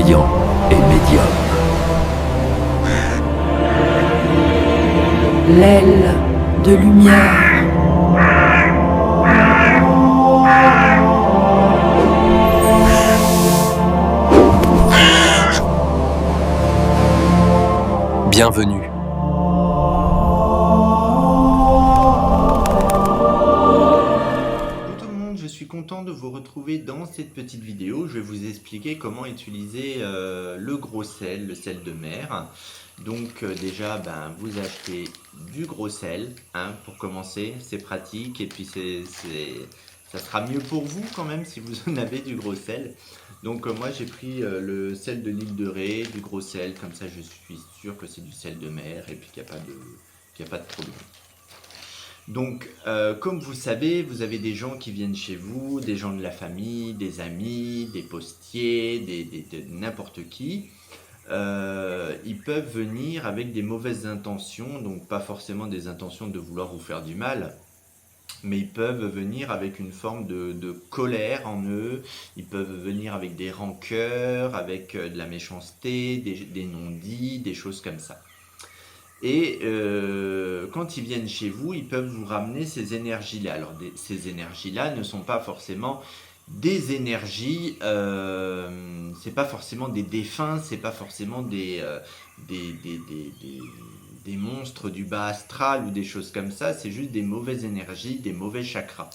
voyant et médium. L'aile de lumière. Bienvenue. Bonjour tout le monde, je suis content de vous retrouver dans cette petite vidéo. Je vais vous expliquer comment utiliser le gros sel, le sel de mer. Donc déjà, vous achetez du gros sel pour commencer, c'est pratique et puis ça sera mieux pour vous quand même si vous en avez du gros sel. Donc moi j'ai pris le sel de l'île de Ré, du gros sel, comme ça je suis sûr que c'est du sel de mer et puis qu'il n'y a pas de problème. Donc, comme vous savez, vous avez des gens qui viennent chez vous, des gens de la famille, des amis, des postiers, n'importe qui. Ils peuvent venir avec des mauvaises intentions, donc pas forcément des intentions de vouloir vous faire du mal, mais ils peuvent venir avec une forme de colère en eux, ils peuvent venir avec des rancœurs, avec de la méchanceté, des non-dits, des choses comme ça. Et quand ils viennent chez vous, ils peuvent vous ramener ces énergies-là. Alors ces énergies-là ne sont pas forcément des énergies, c'est pas forcément des défunts, c'est pas forcément des monstres du bas astral ou des choses comme ça, c'est juste des mauvaises énergies, des mauvais chakras.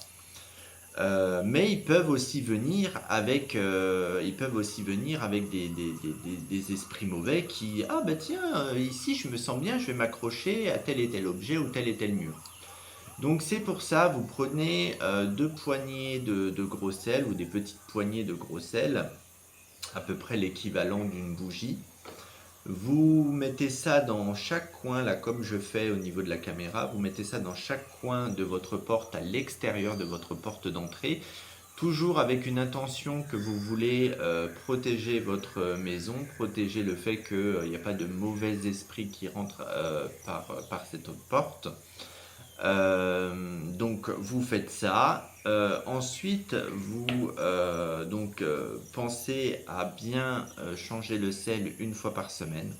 Mais ils peuvent aussi venir avec, des esprits mauvais qui, ah bah tiens, ici je me sens bien, je vais m'accrocher à tel et tel objet ou tel et tel mur. Donc c'est pour ça, vous prenez 2 poignées de gros sel ou des petites poignées de gros sel, à peu près l'équivalent d'une bougie. Vous mettez ça dans chaque coin, là comme je fais au niveau de la caméra, vous mettez ça dans chaque coin de votre porte, à l'extérieur de votre porte d'entrée, toujours avec une intention que vous voulez protéger votre maison, protéger le fait qu'il n'y a pas de mauvais esprit qui rentre par cette porte. Donc vous faites ça. Ensuite, vous pensez à bien changer le sel une fois par semaine.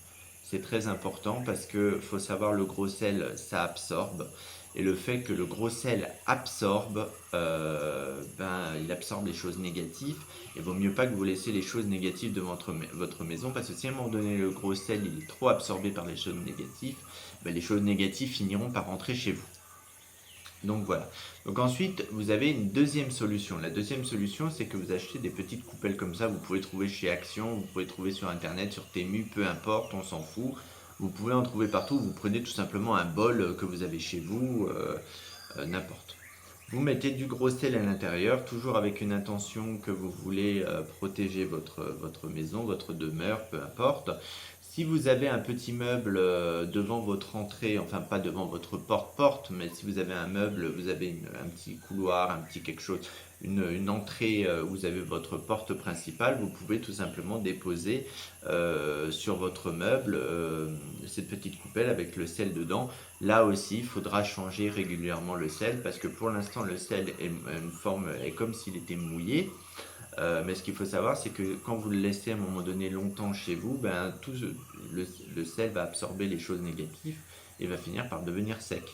C'est très important parce que faut savoir, le gros sel ça absorbe, et le fait que le gros sel absorbe, il absorbe les choses négatives. Il vaut mieux pas que vous laissiez les choses négatives de votre maison, parce que si à un moment donné le gros sel il est trop absorbé par les choses négatives, les choses négatives finiront par rentrer chez vous. Donc voilà. Donc ensuite, vous avez une deuxième solution. La deuxième solution, c'est que vous achetez des petites coupelles comme ça. Vous pouvez trouver chez Action, vous pouvez trouver sur Internet, sur Temu, peu importe, on s'en fout. Vous pouvez en trouver partout. Vous prenez tout simplement un bol que vous avez chez vous, n'importe. Vous mettez du gros sel à l'intérieur, toujours avec une intention que vous voulez protéger votre maison, votre demeure, peu importe. Si vous avez un petit meuble devant votre entrée, enfin pas devant votre porte, mais si vous avez un meuble, vous avez un petit couloir, un petit quelque chose, une entrée où vous avez votre porte principale, vous pouvez tout simplement déposer sur votre meuble cette petite coupelle avec le sel dedans. Là aussi, il faudra changer régulièrement le sel, parce que pour l'instant le sel est comme s'il était mouillé. Mais ce qu'il faut savoir, c'est que quand vous le laissez à un moment donné longtemps chez vous, tout le sel va absorber les choses négatives et va finir par devenir sec.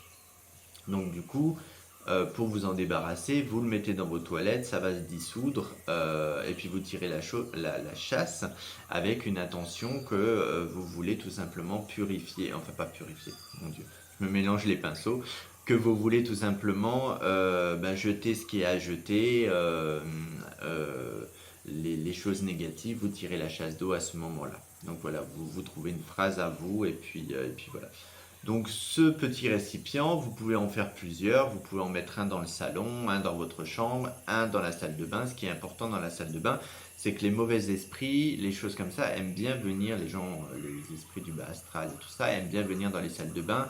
Donc du coup, pour vous en débarrasser, vous le mettez dans vos toilettes, ça va se dissoudre, et puis vous tirez la chasse avec une intention que vous voulez tout simplement purifier, enfin pas purifier, mon Dieu, je me mélange les pinceaux, que vous voulez tout simplement jeter ce qui est à jeter, les choses négatives, vous tirez la chasse d'eau à ce moment-là. Donc voilà, vous trouvez une phrase à vous, et puis voilà. Donc ce petit récipient, vous pouvez en faire plusieurs, vous pouvez en mettre un dans le salon, un dans votre chambre, un dans la salle de bain. Ce qui est important dans la salle de bain, c'est que les mauvais esprits, les choses comme ça, aiment bien venir, les gens, les esprits du bas astral et tout ça, aiment bien venir dans les salles de bain,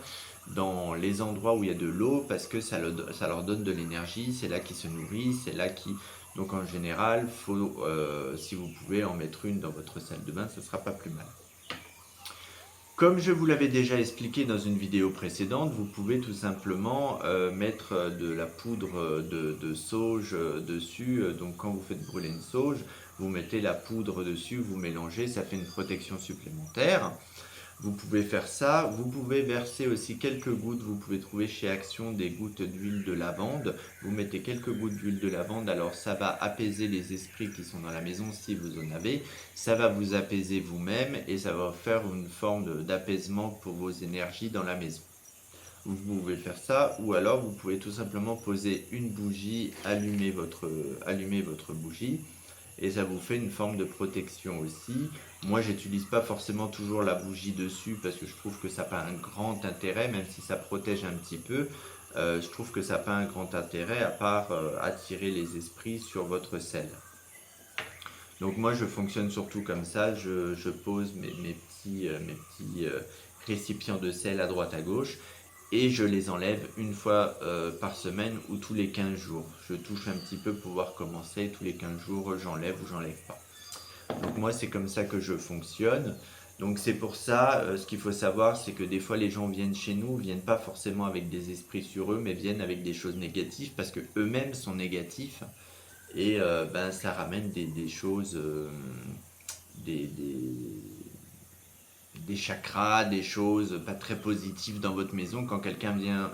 dans les endroits où il y a de l'eau, parce que ça leur donne de l'énergie, c'est là qu'ils se nourrissent, c'est là qui... Donc en général, si vous pouvez en mettre une dans votre salle de bain, ce ne sera pas plus mal. Comme je vous l'avais déjà expliqué dans une vidéo précédente, vous pouvez tout simplement mettre de la poudre de sauge dessus. Donc quand vous faites brûler une sauge, vous mettez la poudre dessus, vous mélangez, ça fait une protection supplémentaire. Vous pouvez faire ça, vous pouvez verser aussi quelques gouttes, vous pouvez trouver chez Action des gouttes d'huile de lavande. Vous mettez quelques gouttes d'huile de lavande, alors ça va apaiser les esprits qui sont dans la maison si vous en avez. Ça va vous apaiser vous-même et ça va faire une forme d'apaisement pour vos énergies dans la maison. Vous pouvez faire ça ou alors vous pouvez tout simplement poser une bougie, allumer votre bougie. Et ça vous fait une forme de protection aussi. Moi, j'utilise pas forcément toujours la bougie dessus parce que je trouve que ça n'a pas un grand intérêt, même si ça protège un petit peu. Je trouve que ça n'a pas un grand intérêt à part attirer les esprits sur votre sel. Donc moi, je fonctionne surtout comme ça. Je pose mes petits récipients de sel à droite à gauche. Et je les enlève une fois par semaine ou tous les 15 jours. Je touche un petit peu pour voir comment c'est. Tous les 15 jours, j'enlève ou j'enlève pas. Donc moi, c'est comme ça que je fonctionne. Donc c'est pour ça, ce qu'il faut savoir, c'est que des fois, les gens viennent chez nous, viennent pas forcément avec des esprits sur eux, mais viennent avec des choses négatives parce que eux-mêmes sont négatifs. Et ça ramène des choses, des chakras, des choses pas très positives dans votre maison. Quand quelqu'un vient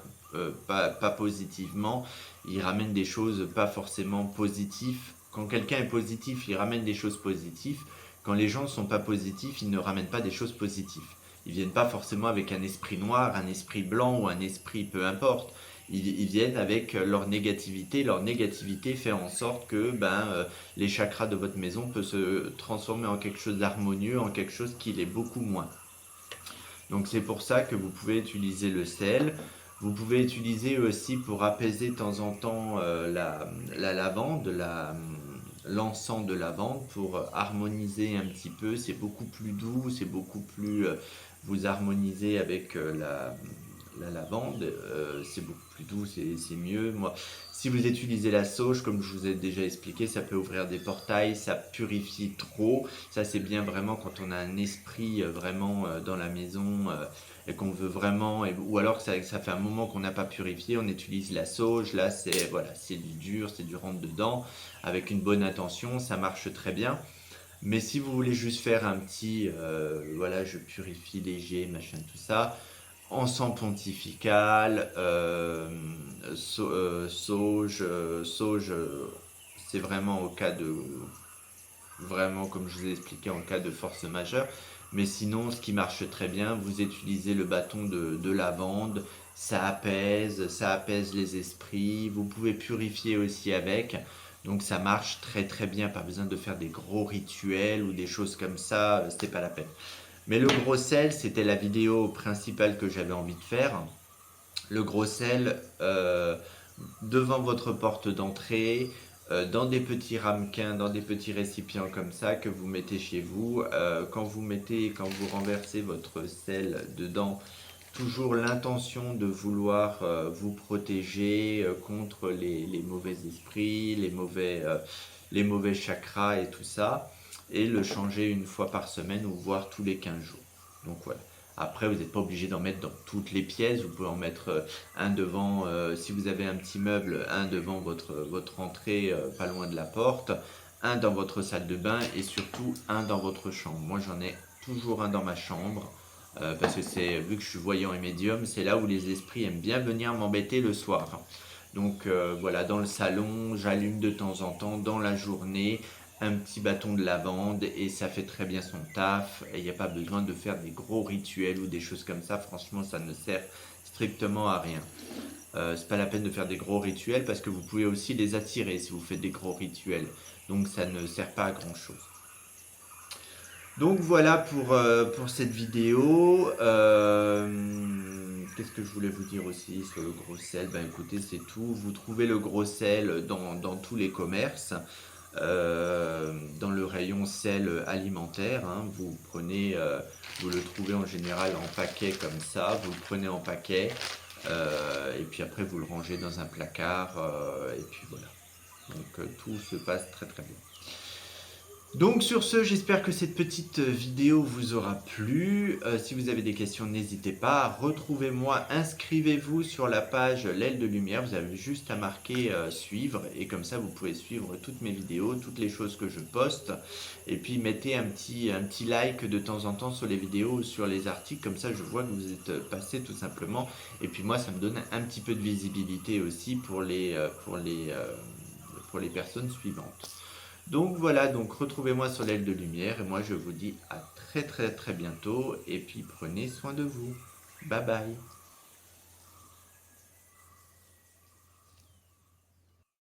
pas positivement, il ramène des choses pas forcément positives. Quand quelqu'un est positif, il ramène des choses positives. Quand les gens ne sont pas positifs, ils ne ramènent pas des choses positives. Ils viennent pas forcément avec un esprit noir, un esprit blanc ou un esprit peu importe. Ils viennent avec leur négativité. Leur négativité fait en sorte que les chakras de votre maison peuvent se transformer en quelque chose d'harmonieux, en quelque chose qui l'est beaucoup moins. Donc c'est pour ça que vous pouvez utiliser le sel. Vous pouvez utiliser aussi pour apaiser de temps en temps la lavande, l'encens de lavande pour harmoniser un petit peu. C'est beaucoup plus doux, c'est beaucoup plus... vous harmonisez avec la lavande, c'est beaucoup plus doux, c'est mieux. Moi, si vous utilisez la sauge, comme je vous ai déjà expliqué, ça peut ouvrir des portails, ça purifie trop. Ça, c'est bien vraiment quand on a un esprit vraiment dans la maison et qu'on veut vraiment, ou alors ça fait un moment qu'on n'a pas purifié, on utilise la sauge. Là, c'est voilà, c'est du dur, c'est du rentre dedans, avec une bonne intention, ça marche très bien. Mais si vous voulez juste faire un petit, voilà, je purifie léger, machin, tout ça, encens pontifical, sauge, c'est vraiment au cas de, vraiment comme je vous ai expliqué, en cas de force majeure. Mais sinon, ce qui marche très bien, vous utilisez le bâton de lavande, ça apaise les esprits, vous pouvez purifier aussi avec. Donc ça marche très très bien, pas besoin de faire des gros rituels ou des choses comme ça, c'était pas la peine. Mais le gros sel, c'était la vidéo principale que j'avais envie de faire. Le gros sel, devant votre porte d'entrée, dans des petits ramequins, dans des petits récipients comme ça que vous mettez chez vous. Quand vous renversez votre sel dedans, toujours l'intention de vouloir vous protéger contre les mauvais esprits, les mauvais chakras et tout ça, et le changer une fois par semaine ou voire tous les 15 jours. Donc voilà. Après, vous n'êtes pas obligé d'en mettre dans toutes les pièces. Vous pouvez en mettre un devant, si vous avez un petit meuble, un devant votre entrée, pas loin de la porte, un dans votre salle de bain et surtout un dans votre chambre. Moi, j'en ai toujours un dans ma chambre. Parce que vu que je suis voyant et médium, c'est là où les esprits aiment bien venir m'embêter le soir. Donc voilà, dans le salon, j'allume de temps en temps, dans la journée, un petit bâton de lavande et ça fait très bien son taf. Et il n'y a pas besoin de faire des gros rituels ou des choses comme ça. Franchement, ça ne sert strictement à rien. C'est pas la peine de faire des gros rituels parce que vous pouvez aussi les attirer si vous faites des gros rituels. Donc ça ne sert pas à grand chose. Donc voilà pour cette vidéo. Qu'est-ce que je voulais vous dire aussi sur le gros sel? Ben écoutez, c'est tout. Vous trouvez le gros sel dans tous les commerces. Dans le rayon sel alimentaire, hein, vous le trouvez en général en paquet comme ça. Vous le prenez en paquet et puis après vous le rangez dans un placard et puis voilà. Donc tout se passe très très bien. Donc sur ce, j'espère que cette petite vidéo vous aura plu. Si vous avez des questions, n'hésitez pas. Retrouvez-moi, inscrivez-vous sur la page L'aile de lumière. Vous avez juste à marquer suivre et comme ça vous pouvez suivre toutes mes vidéos, toutes les choses que je poste. Et puis mettez un petit like de temps en temps sur les vidéos ou sur les articles. Comme ça je vois que vous êtes passé tout simplement. Et puis moi ça me donne un petit peu de visibilité aussi pour les personnes suivantes. Donc voilà, donc retrouvez-moi sur l'aile de lumière et moi je vous dis à très très très bientôt et puis prenez soin de vous. Bye bye.